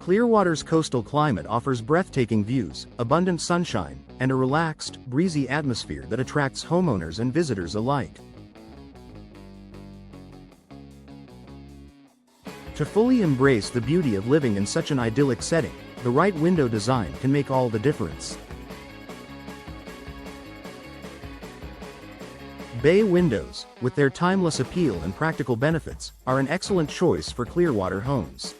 Clearwater's coastal climate offers breathtaking views, abundant sunshine, and a relaxed, breezy atmosphere that attracts homeowners and visitors alike. To fully embrace the beauty of living in such an idyllic setting, the right window design can make all the difference. Bay windows, with their timeless appeal and practical benefits, are an excellent choice for Clearwater homes.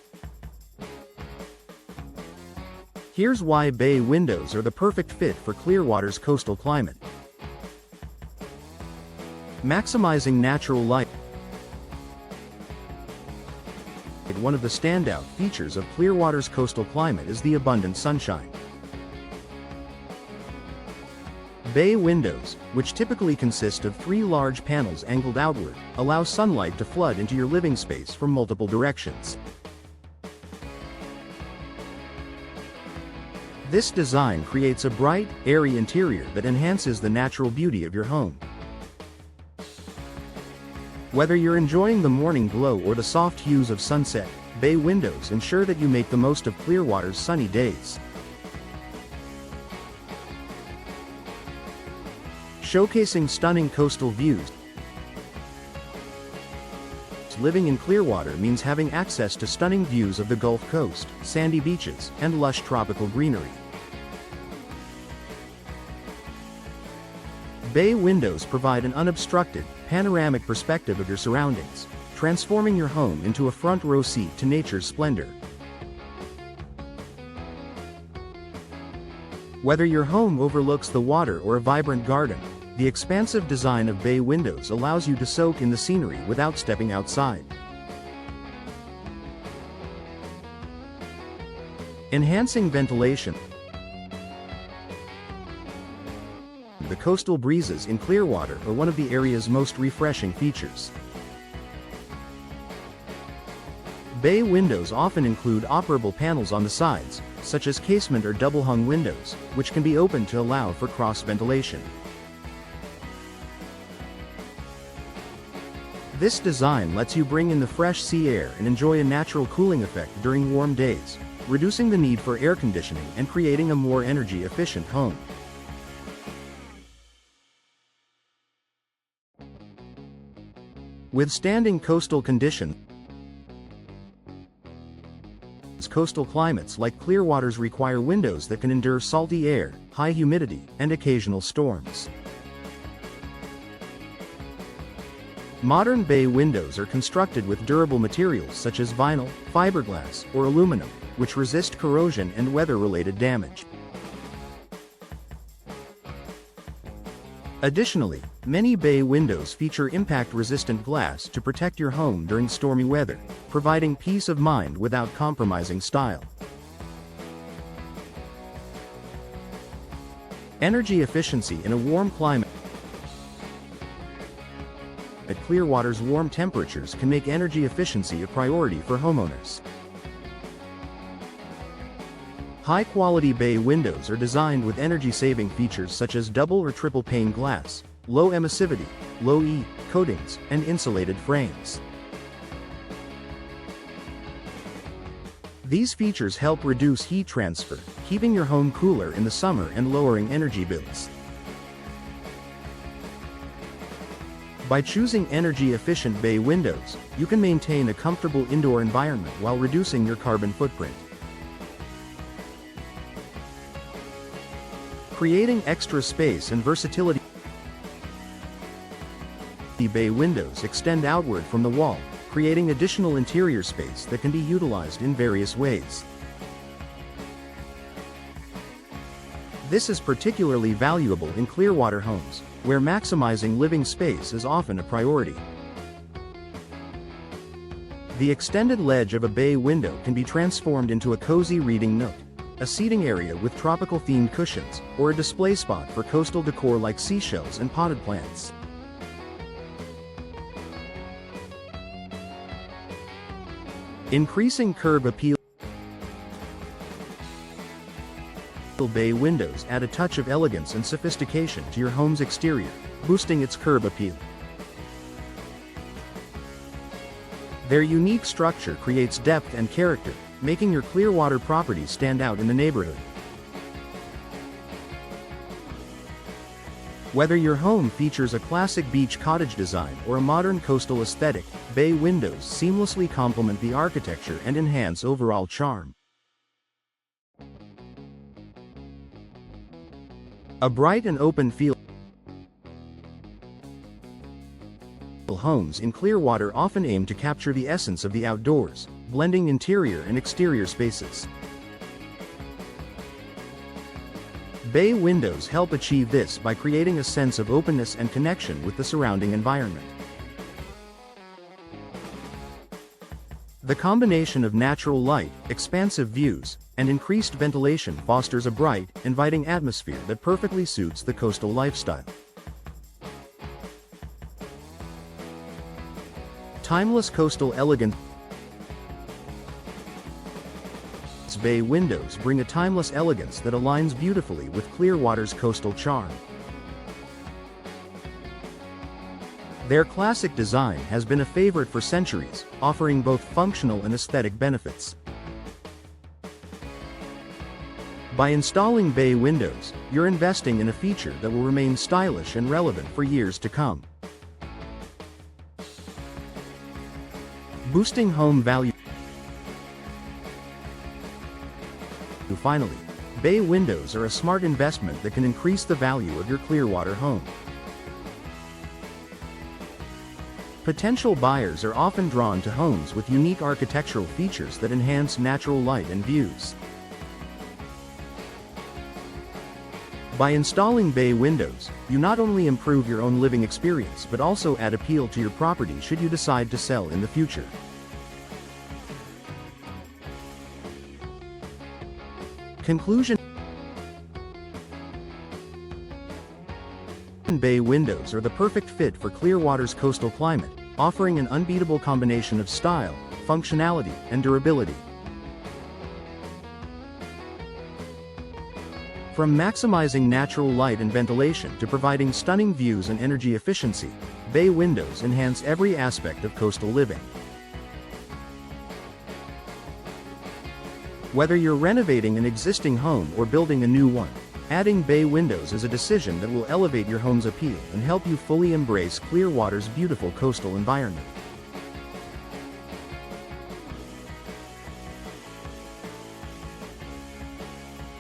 Here's why bay windows are the perfect fit for Clearwater's coastal climate. Maximizing natural light. One of the standout features of Clearwater's coastal climate is the abundant sunshine. Bay windows, which typically consist of 3 large panels angled outward, allow sunlight to flood into your living space from multiple directions. This design creates a bright, airy interior that enhances the natural beauty of your home. Whether you're enjoying the morning glow or the soft hues of sunset, bay windows ensure that you make the most of Clearwater's sunny days. Showcasing stunning coastal views. Living in Clearwater means having access to stunning views of the Gulf Coast, sandy beaches, and lush tropical greenery. Bay windows provide an unobstructed, panoramic perspective of your surroundings, transforming your home into a front-row seat to nature's splendor. Whether your home overlooks the water or a vibrant garden, the expansive design of bay windows allows you to soak in the scenery without stepping outside. Enhancing ventilation. The coastal breezes in Clearwater are one of the area's most refreshing features. Bay windows often include operable panels on the sides, such as casement or double-hung windows, which can be opened to allow for cross-ventilation. This design lets you bring in the fresh sea air and enjoy a natural cooling effect during warm days, reducing the need for air conditioning and creating a more energy-efficient home. Withstanding coastal conditions. Coastal climates like Clearwater's require windows that can endure salty air, high humidity, and occasional storms. Modern bay windows are constructed with durable materials such as vinyl, fiberglass, or aluminum, which resist corrosion and weather-related damage. Additionally, many bay windows feature impact-resistant glass to protect your home during stormy weather, providing peace of mind without compromising style. Energy efficiency in a warm climate. At Clearwater's warm temperatures can make energy efficiency a priority for homeowners. High-quality bay windows are designed with energy-saving features such as double or triple pane glass, low emissivity, low E coatings, and insulated frames. These features help reduce heat transfer, keeping your home cooler in the summer and lowering energy bills. By choosing energy-efficient bay windows, you can maintain a comfortable indoor environment while reducing your carbon footprint. Creating extra space and versatility. Bay windows extend outward from the wall, creating additional interior space that can be utilized in various ways. This is particularly valuable in Clearwater homes, where maximizing living space is often a priority. The extended ledge of a bay window can be transformed into a cozy reading nook, a seating area with tropical-themed cushions, or a display spot for coastal decor like seashells and potted plants. Increasing curb appeal. Bay windows add a touch of elegance and sophistication to your home's exterior, boosting its curb appeal. Their unique structure creates depth and character, making your Clearwater property stand out in the neighborhood. Whether your home features a classic beach cottage design or a modern coastal aesthetic, bay windows seamlessly complement the architecture and enhance overall charm. A bright and open feel. Homes in Clearwater often aim to capture the essence of the outdoors, blending interior and exterior spaces. Bay windows help achieve this by creating a sense of openness and connection with the surrounding environment. The combination of natural light, expansive views, and increased ventilation fosters a bright, inviting atmosphere that perfectly suits the coastal lifestyle. Timeless coastal elegance. Bay windows bring a timeless elegance that aligns beautifully with Clearwater's coastal charm. Their classic design has been a favorite for centuries, offering both functional and aesthetic benefits. By installing bay windows, you're investing in a feature that will remain stylish and relevant for years to come. Boosting home value. Finally, bay windows are a smart investment that can increase the value of your Clearwater home. Potential buyers are often drawn to homes with unique architectural features that enhance natural light and views. By installing bay windows, you not only improve your own living experience but also add appeal to your property should you decide to sell in the future. Conclusion. Bay windows are the perfect fit for Clearwater's coastal climate, offering an unbeatable combination of style, functionality, and durability. From maximizing natural light and ventilation to providing stunning views and energy efficiency, bay windows enhance every aspect of coastal living. Whether you're renovating an existing home or building a new one, adding bay windows is a decision that will elevate your home's appeal and help you fully embrace Clearwater's beautiful coastal environment.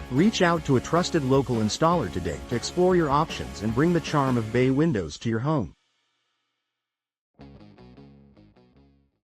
Reach out to a trusted local installer today to explore your options and bring the charm of bay windows to your home.